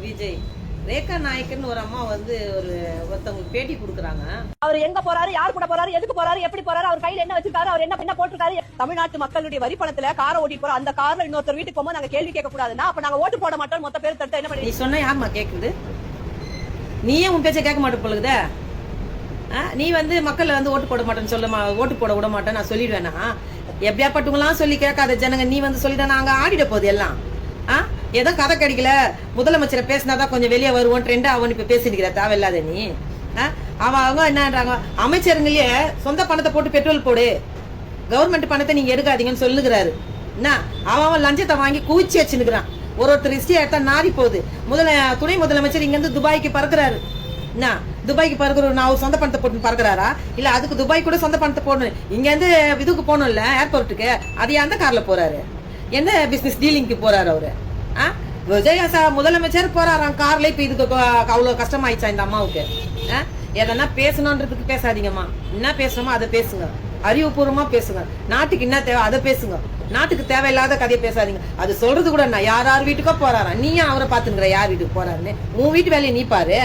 விஜய் ரேகா நாயக்கன் ஒரு அம்மா வந்து ஒருத்தவங்களுக்கு பேட்டி கொடுக்குறாங்க. அவர் எங்க போறாரு, யார் கூட போறாரு, எதுக்கு போறாரு, எப்படி போறாரு, அவர் கையில என்ன வச்சிருக்காரு, அவர் என்ன போட்டிருக்காரு. தமிழ்நாட்டு மக்களுடைய வரி பணத்துல காரை ஓட்டி போற அந்த கார்ல இன்னொருத்தர் வீட்டுக்கு போகும்போது நாங்க கேள்வி கேட்க கூடாதுன்னா அப்ப நாங்க ஓட்டு போட மாட்டோம். மொத்த பேர் தடுத்து என்ன பண்ணி நீ சொன்ன யாருமா கேக்குது? நீயே உன் பேச்ச கேட்க மாட்டே பொழுது. நீ வந்து மக்கள் வந்து ஓட்டு போட மாட்டேன்னு சொல்ல, ஓட்டு போட விட மாட்டேன் நான் சொல்லிடுவேனா? எப்படியாப்பட்டவங்களாம் சொல்லி கேட்காத ஜனங்க நீ வந்து சொல்லிதான் நாங்க ஆடிட போகுது எல்லாம். ஏதோ கதை கிடைக்கல, முதலமைச்சரை பேசினாதான் கொஞ்சம் வெளியே வருவோம் ட்ரெண்ட் அவன் இப்ப பேசிருக்கிற தேவையில்லாத நீ. அவங்க என்னன்றாங்க, அமைச்சருங்களே சொந்த பணத்தை போட்டு பெட்ரோல் போடு, கவர்மெண்ட் பணத்தை நீங்க எடுக்காதீங்கன்னு சொல்லுகிறாரு. என்ன அவன் லஞ்சத்தை வாங்கி குவிச்சு வச்சுருக்கிறான். ஒருத்தர் ஹிஸ்டரி எடுத்தா நாரி போகுது. துணை முதலமைச்சர் இங்க இருந்து துபாய்க்கு பறக்குறாரு. என்ன துபாய்க்கு பறக்குற நான் ஒரு சொந்த பணத்தை போட்டு பறக்குறாரா? இல்ல அதுக்கு துபாய் கூட சொந்த பணத்தை போடணும். இங்க இருந்து இதுக்கு போகணும்ல ஏர்போர்ட்டுக்கு, அது எந்த கார்ல போறாரு? எந்த பிசினஸ் டீலிங்க்கு போறாரு அவரு? விஜய் முதலமைச்சர் போறாராம் கார்ல. இப்ப இதுக்கு அவ்வளவு கஷ்டமாயிடுச்சா இந்த அம்மாவுக்கு? எதனா பேசணும்ன்றதுக்கு பேசாதீங்கம்மா. என்ன பேசணுமோ அதை பேசுங்க, அறிவுபூர்வமா பேசுங்க. நாட்டுக்கு என்ன தேவை அதை பேசுங்க. நாட்டுக்கு தேவையில்லாத கதையை பேசாதீங்க. அது சொல்றது கூட நான் யார் வீட்டுக்கோ போறாரா, நீயும் அவரை பாத்துங்கிற யார் வீட்டுக்கு போறாருன்னு. உன் வீட்டு வேலையை நீ பாரு.